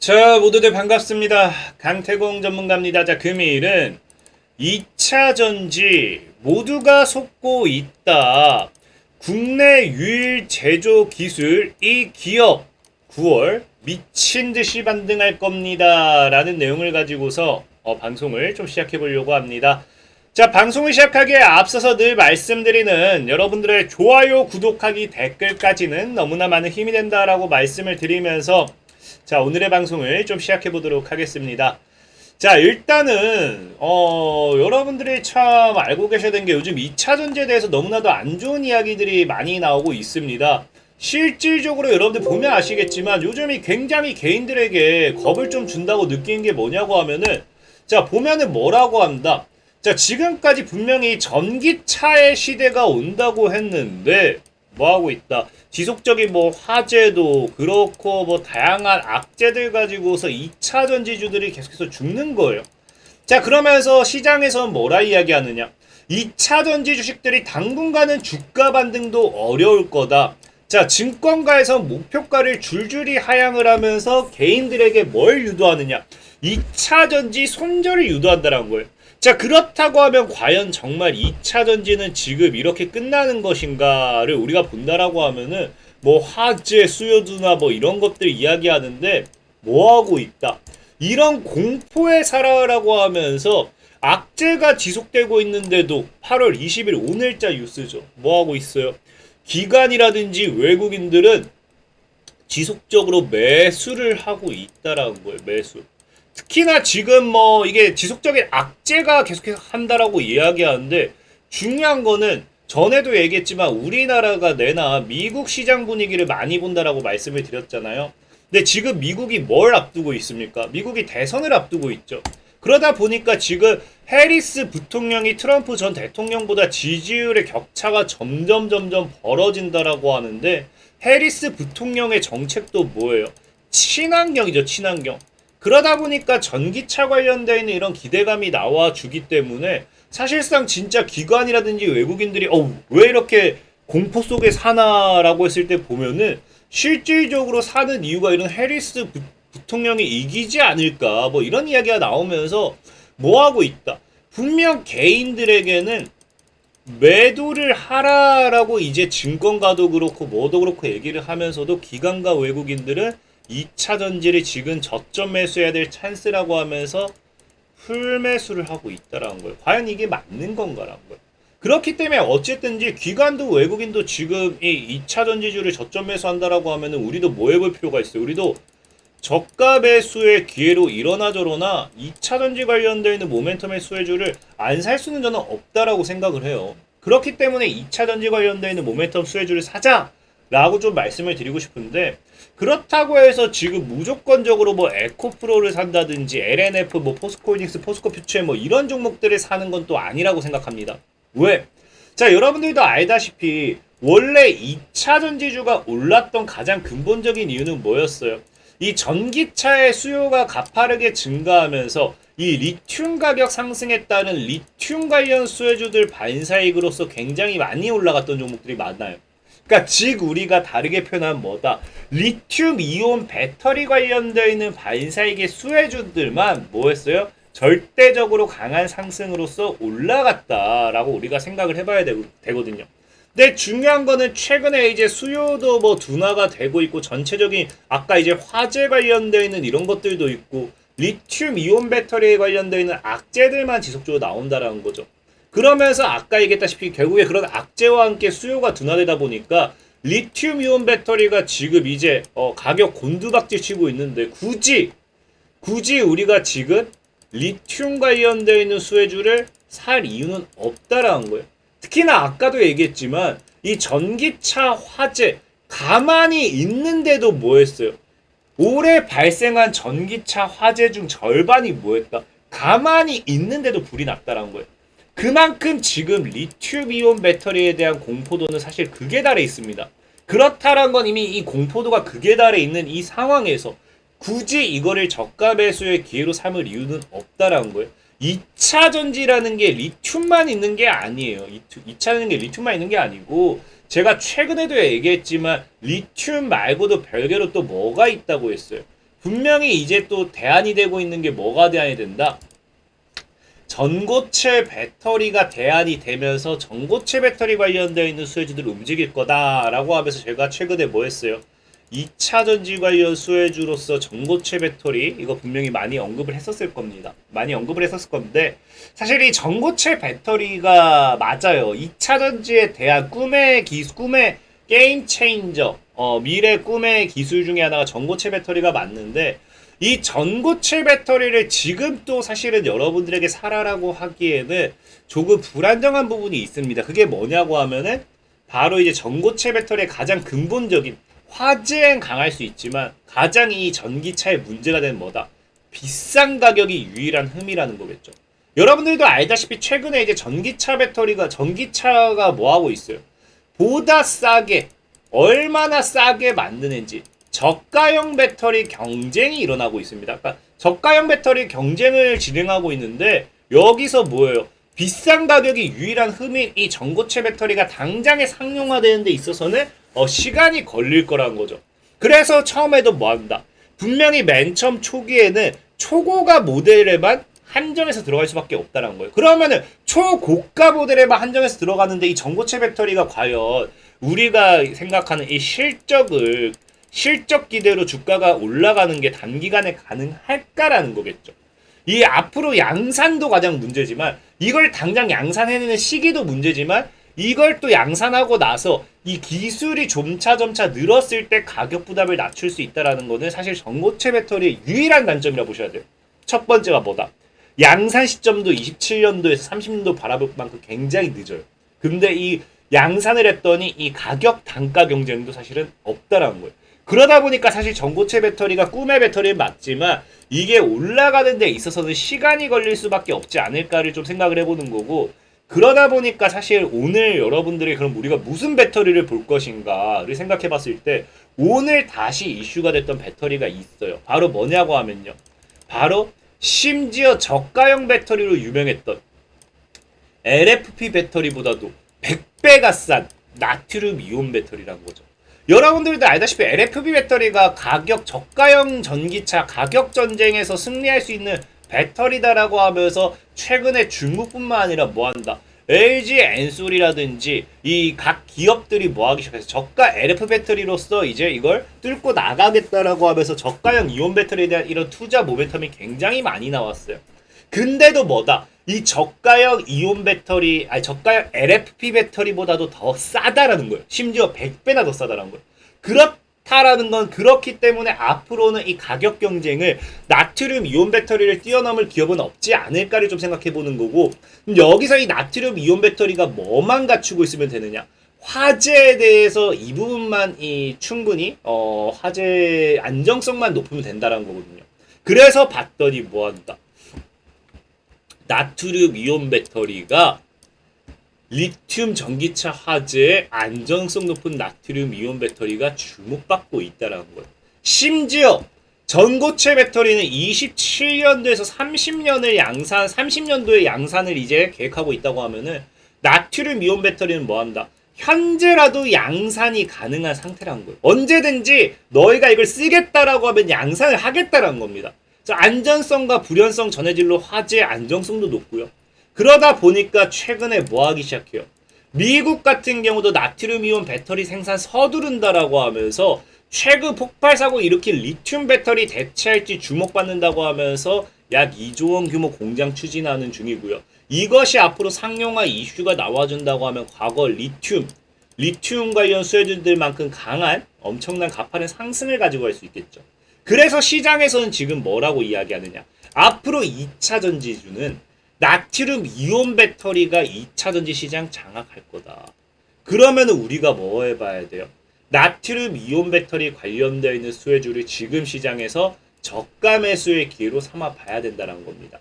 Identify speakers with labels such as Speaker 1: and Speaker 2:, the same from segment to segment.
Speaker 1: 자, 모두들 반갑습니다. 강태공 전문가입니다. 자, 금일은 2차 전지 모두가 속고 있다. 국내 유일 제조 기술 이 기업 9월 미친 듯이 반등할 겁니다. 라는 내용을 가지고서 방송을 좀 시작해 보려고 합니다. 자, 방송을 시작하기에 앞서서 늘 말씀드리는 여러분들의 좋아요, 구독하기, 댓글까지는 너무나 많은 힘이 된다라고 말씀을 드리면서 자, 오늘의 방송을 좀 시작해 보도록 하겠습니다. 자, 일단은 여러분들이 참 알고 계셔야 되는 게 요즘 2차 전지에 대해서 너무나도 안 좋은 이야기들이 많이 나오고 있습니다. 실질적으로 여러분들 보면 아시겠지만 요즘이 굉장히 개인들에게 겁을 좀 준다고 느끼는 게 뭐냐고 하면은 자, 보면은 뭐라고 한다. 자, 지금까지 분명히 전기차의 시대가 온다고 했는데 뭐하고 있다. 지속적인 뭐 화재도 그렇고 뭐 다양한 악재들 가지고서 2차 전지주들이 계속해서 죽는 거예요. 자, 그러면서 시장에서는 뭐라 이야기하느냐. 2차 전지 주식들이 당분간은 주가 반등도 어려울 거다. 자, 증권가에서 목표가를 줄줄이 하향을 하면서 개인들에게 뭘 유도하느냐. 2차 전지 손절을 유도한다는 거예요. 자, 그렇다고 하면 과연 정말 2차 전지는 지금 이렇게 끝나는 것인가를 우리가 본다라고 하면은 뭐 화재, 수요두나 뭐 이런 것들 이야기하는데 뭐하고 있다. 이런 공포에 살아라고 하면서 악재가 지속되고 있는데도 8월 20일 오늘자 뉴스죠. 뭐하고 있어요? 기관이라든지 외국인들은 지속적으로 매수를 하고 있다라는 거예요. 매수. 특히나 지금 뭐 이게 지속적인 악재가 계속해서 한다라고 이야기하는데 중요한 거는 전에도 얘기했지만 우리나라가 내나 미국 시장 분위기를 많이 본다라고 말씀을 드렸잖아요. 근데 지금 미국이 뭘 앞두고 있습니까? 미국이 대선을 앞두고 있죠. 그러다 보니까 지금 해리스 부통령이 트럼프 전 대통령보다 지지율의 격차가 점점 벌어진다라고 하는데 해리스 부통령의 정책도 뭐예요? 친환경이죠, 친환경. 그러다 보니까 전기차 관련되어 있는 이런 기대감이 나와주기 때문에 사실상 진짜 기관이라든지 외국인들이 왜 이렇게 공포 속에 사나라고 했을 때 보면은 실질적으로 사는 이유가 이런 해리스 부통령이 이기지 않을까 뭐 이런 이야기가 나오면서 뭐하고 있다. 분명 개인들에게는 매도를 하라라고 이제 증권가도 그렇고 뭐도 그렇고 얘기를 하면서도 기관과 외국인들은 2차 전지를 지금 저점 매수해야 될 찬스라고 하면서 풀매수를 하고 있다라는 거예요. 과연 이게 맞는 건가라는 거예요. 그렇기 때문에 어쨌든지 기관도 외국인도 지금 이 2차 전지주를 저점 매수한다라고 하면은 우리도 뭐 해볼 필요가 있어요. 우리도 저가 매수의 기회로 이러나 저러나 2차 전지 관련되어 있는 모멘텀의 수혜주를 안 살 수는 저는 없다라고 생각을 해요. 그렇기 때문에 2차 전지 관련되어 있는 모멘텀 수혜주를 사자라고 좀 말씀을 드리고 싶은데 그렇다고 해서 지금 무조건적으로 뭐 에코프로를 산다든지 LNF, 뭐 포스코홀딩스, 포스코퓨처 뭐 이런 종목들을 사는 건 또 아니라고 생각합니다. 왜? 자, 여러분들도 알다시피 원래 2차 전지주가 올랐던 가장 근본적인 이유는 뭐였어요? 이 전기차의 수요가 가파르게 증가하면서 이 리튬 가격 상승에 따른 리튬 관련 수혜주들 반사이익으로서 굉장히 많이 올라갔던 종목들이 많아요. 그러니까 즉 우리가 다르게 표현하면 뭐다? 리튬 이온 배터리 관련되어 있는 반사이익의 수혜주들만 뭐했어요? 절대적으로 강한 상승으로서 올라갔다라고 우리가 생각을 해봐야 되거든요. 근데 중요한 거는 최근에 이제 수요도 뭐 둔화가 되고 있고 전체적인 아까 이제 화재 관련되어 있는 이런 것들도 있고 리튬 이온 배터리에 관련되어 있는 악재들만 지속적으로 나온다라는 거죠. 그러면서 아까 얘기했다시피 결국에 그런 악재와 함께 수요가 둔화되다 보니까 리튬 이온 배터리가 지금 이제 가격 곤두박질 치고 있는데 굳이 우리가 지금 리튬 관련되어 있는 수혜주를 살 이유는 없다라는 거예요. 특히나 아까도 얘기했지만 이 전기차 화재 가만히 있는데도 뭐 했어요? 올해 발생한 전기차 화재 중 절반이 뭐 했다? 가만히 있는데도 불이 났다라는 거예요. 그만큼 지금 리튬이온 배터리에 대한 공포도는 사실 극에 달해 있습니다. 그렇다는 건 이미 이 공포도가 극에 달해 있는 이 상황에서 굳이 이거를 저가 매수의 기회로 삼을 이유는 없다라는 거예요. 2차 전지라는 게 리튬만 있는 게 아니에요. 2차는 게 리튬만 있는 게 아니고 제가 최근에도 얘기했지만 리튬 말고도 별개로 또 뭐가 있다고 했어요. 분명히 이제 또 대안이 되고 있는 게 뭐가 대안이 된다? 전고체 배터리가 대안이 되면서 전고체 배터리 관련되어 있는 수혜주들을 움직일 거다라고 하면서 제가 최근에 뭐 했어요? 2차 전지 관련 수혜주로서 전고체 배터리 이거 분명히 많이 언급을 했었을 겁니다. 많이 언급을 했었을 건데 사실 이 전고체 배터리가 맞아요. 2차 전지에 대한 꿈의 게임 체인저 미래 꿈의 기술 중에 하나가 전고체 배터리가 맞는데 이 전고체 배터리를 지금 또 사실은 여러분들에게 사라라고 하기에는 조금 불안정한 부분이 있습니다. 그게 뭐냐고 하면은 바로 이제 전고체 배터리의 가장 근본적인 화재엔 강할 수 있지만 가장 이 전기차의 문제가 되는 뭐다? 비싼 가격이 유일한 흠이라는 거겠죠. 여러분들도 알다시피 최근에 이제 전기차가 뭐 하고 있어요? 보다 싸게 얼마나 싸게 만드는지 저가형 배터리 경쟁이 일어나고 있습니다. 그러니까 저가형 배터리 경쟁을 진행하고 있는데 여기서 뭐예요? 비싼 가격이 유일한 흠인 이 전고체 배터리가 당장에 상용화되는 데 있어서는 시간이 걸릴 거라는 거죠. 그래서 처음에도 뭐 한다? 분명히 맨 처음 초기에는 초고가 모델에만 한정해서 들어갈 수밖에 없다는 거예요. 그러면은 초고가 모델에만 한정해서 들어가는데 이 전고체 배터리가 과연 우리가 생각하는 이 실적 기대로 주가가 올라가는 게 단기간에 가능할까라는 거겠죠. 이 앞으로 양산도 가장 문제지만 이걸 당장 양산해내는 시기도 문제지만 이걸 또 양산하고 나서 이 기술이 점차 늘었을 때 가격 부담을 낮출 수 있다라는 거는 사실 전고체 배터리의 유일한 단점이라 보셔야 돼요. 첫 번째가 뭐다? 양산 시점도 27년도에서 30년도 바라볼 만큼 굉장히 늦어요. 근데 이 양산을 했더니 이 가격 단가 경쟁도 사실은 없다라는 거예요. 그러다 보니까 사실 전고체 배터리가 꿈의 배터리는 맞지만 이게 올라가는 데 있어서는 시간이 걸릴 수밖에 없지 않을까를 좀 생각을 해보는 거고 그러다 보니까 사실 오늘 여러분들이 그럼 우리가 무슨 배터리를 볼 것인가를 생각해 봤을 때 오늘 다시 이슈가 됐던 배터리가 있어요. 바로 뭐냐고 하면요. 바로 심지어 저가형 배터리로 유명했던 LFP 배터리보다도 100배가 싼 나트륨 이온 배터리라는 거죠. 여러분들도 알다시피 LFP 배터리가 저가형 전기차 가격 전쟁에서 승리할 수 있는 배터리다라고 하면서 최근에 중국뿐만 아니라 뭐 한다? LG 엔솔이라든지 이 각 기업들이 뭐 하기 시작해서 저가 LF 배터리로서 이제 이걸 뚫고 나가겠다라고 하면서 저가형 이온 배터리에 대한 이런 투자 모멘텀이 굉장히 많이 나왔어요. 근데도 뭐다? 이 저가형 이온 배터리, 저가형 LFP 배터리보다도 더 싸다라는 거예요. 심지어 100배나 더 싸다라는 거예요. 그렇다라는 건 그렇기 때문에 앞으로는 이 가격 경쟁을 나트륨 이온 배터리를 뛰어넘을 기업은 없지 않을까를 좀 생각해 보는 거고 여기서 이 나트륨 이온 배터리가 뭐만 갖추고 있으면 되느냐? 화재에 대해서 이 부분만 충분히 화재 안정성만 높으면 된다라는 거거든요. 그래서 봤더니 뭐 한다? 나트륨 이온 배터리가 리튬 전기차 화재의 안정성 높은 나트륨 이온 배터리가 주목받고 있다는 거예요. 심지어 전고체 배터리는 27년도에서 30년도에 양산을 이제 계획하고 있다고 하면은 나트륨 이온 배터리는 뭐 한다? 현재라도 양산이 가능한 상태라는 거예요. 언제든지 너희가 이걸 쓰겠다라고 하면 양산을 하겠다라는 겁니다. 안전성과 불연성 전해질로 화재 안정성도 높고요. 그러다 보니까 최근에 뭐 하기 시작해요? 미국 같은 경우도 나트륨 이온 배터리 생산 서두른다라고 하면서 최근 폭발 사고 일으킨 리튬 배터리 대체할지 주목받는다고 하면서 약 2조 원 규모 공장 추진하는 중이고요. 이것이 앞으로 상용화 이슈가 나와준다고 하면 과거 리튬 관련 수혜주들만큼 강한 엄청난 가파른 상승을 가지고 갈 수 있겠죠. 그래서 시장에서는 지금 뭐라고 이야기하느냐? 앞으로 2차 전지주는 나트륨 이온 배터리가 2차 전지 시장 장악할 거다. 그러면 우리가 뭐 해봐야 돼요? 나트륨 이온 배터리 관련되어 있는 수혜주를 지금 시장에서 저가 매수의 기회로 삼아 봐야 된다는 겁니다.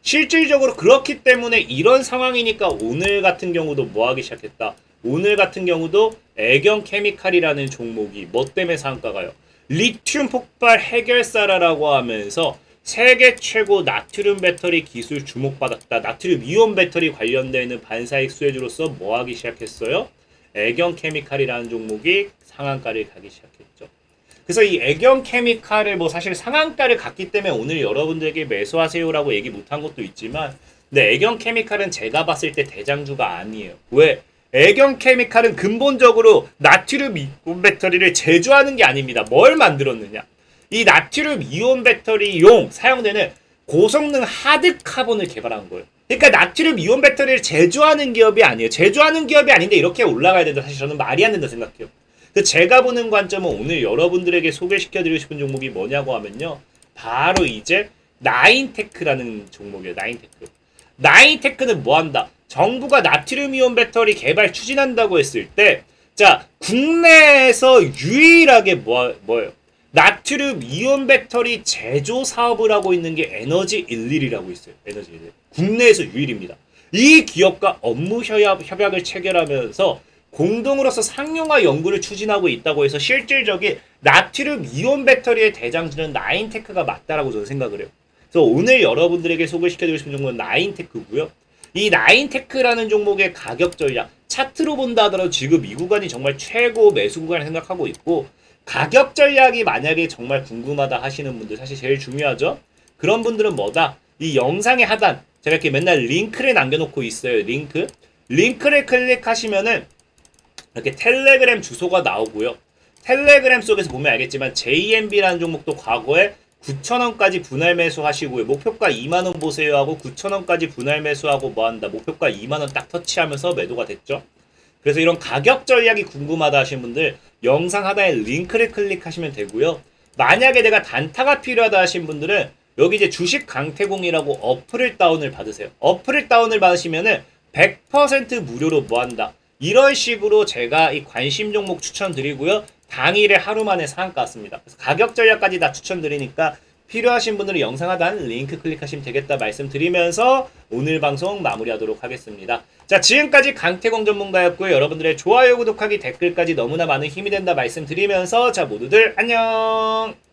Speaker 1: 실질적으로 그렇기 때문에 이런 상황이니까 오늘 같은 경우도 뭐 하기 시작했다? 오늘 같은 경우도 애경 케미칼이라는 종목이 뭐 때문에 상가가요? 리튬 폭발 해결사라고 하면서 세계 최고 나트륨 배터리 기술 주목받았다. 나트륨 이온 배터리 관련되는 반사익 수혜주로서 뭐 하기 시작했어요? 애경 케미칼이라는 종목이 상한가를 가기 시작했죠. 그래서 이 애경 케미칼을 뭐 사실 상한가를 갔기 때문에 오늘 여러분들에게 매수하세요라고 얘기 못한 것도 있지만, 근데 애경 케미칼은 제가 봤을 때 대장주가 아니에요. 왜? 애경 케미칼은 근본적으로 나트륨 이온 배터리를 제조하는 게 아닙니다. 뭘 만들었느냐? 이 나트륨 이온 배터리용 사용되는 고성능 하드 카본을 개발한 거예요. 그러니까 나트륨 이온 배터리를 제조하는 기업이 아니에요. 제조하는 기업이 아닌데 이렇게 올라가야 된다. 사실 저는 말이 안 된다 생각해요. 제가 보는 관점은 오늘 여러분들에게 소개시켜드리고 싶은 종목이 뭐냐고 하면요. 바로 이제 나인테크라는 종목이에요. 나인테크. 나인테크는 뭐 한다? 정부가 나트륨 이온 배터리 개발 추진한다고 했을 때, 자, 국내에서 유일하게 뭐예요? 나트륨 이온 배터리 제조 사업을 하고 있는 게 에너지11이라고 있어요. 에너지11. 국내에서 유일입니다. 이 기업과 업무 협약을 체결하면서 공동으로서 상용화 연구를 추진하고 있다고 해서 실질적인 나트륨 이온 배터리의 대장주는 나인테크가 맞다라고 저는 생각을 해요. 그래서 오늘 여러분들에게 소개시켜드리고 싶은 종목은 나인테크고요. 이 나인테크라는 종목의 가격 전략, 차트로 본다 하더라도 지금 이 구간이 정말 최고 매수 구간을 생각하고 있고, 가격 전략이 만약에 정말 궁금하다 하시는 분들, 사실 제일 중요하죠. 그런 분들은 뭐다? 이 영상의 하단, 제가 이렇게 맨날 링크를 남겨놓고 있어요. 링크를 클릭하시면은 이렇게 텔레그램 주소가 나오고요. 텔레그램 속에서 보면 알겠지만 JMB라는 종목도 과거에 9,000원까지 분할 매수하시고요. 목표가 2만원 보세요 하고 9,000원까지 분할 매수하고 뭐한다. 목표가 2만원 딱 터치하면서 매도가 됐죠. 그래서 이런 가격 전략이 궁금하다 하시는 분들 영상 하단에 링크를 클릭하시면 되고요. 만약에 내가 단타가 필요하다 하신 분들은 여기 이제 주식 강태공이라고 어플을 다운을 받으세요. 어플을 다운을 받으시면은 100% 무료로 뭐한다. 이런 식으로 제가 이 관심 종목 추천드리고요. 당일에 하루 만에 상한가 왔습니다. 그래서 가격 전략까지 다 추천드리니까 필요하신 분들은 영상 하단 링크 클릭하시면 되겠다 말씀드리면서 오늘 방송 마무리하도록 하겠습니다. 자, 지금까지 강태공 전문가였고요. 여러분들의 좋아요, 구독하기, 댓글까지 너무나 많은 힘이 된다 말씀드리면서 자, 모두들 안녕!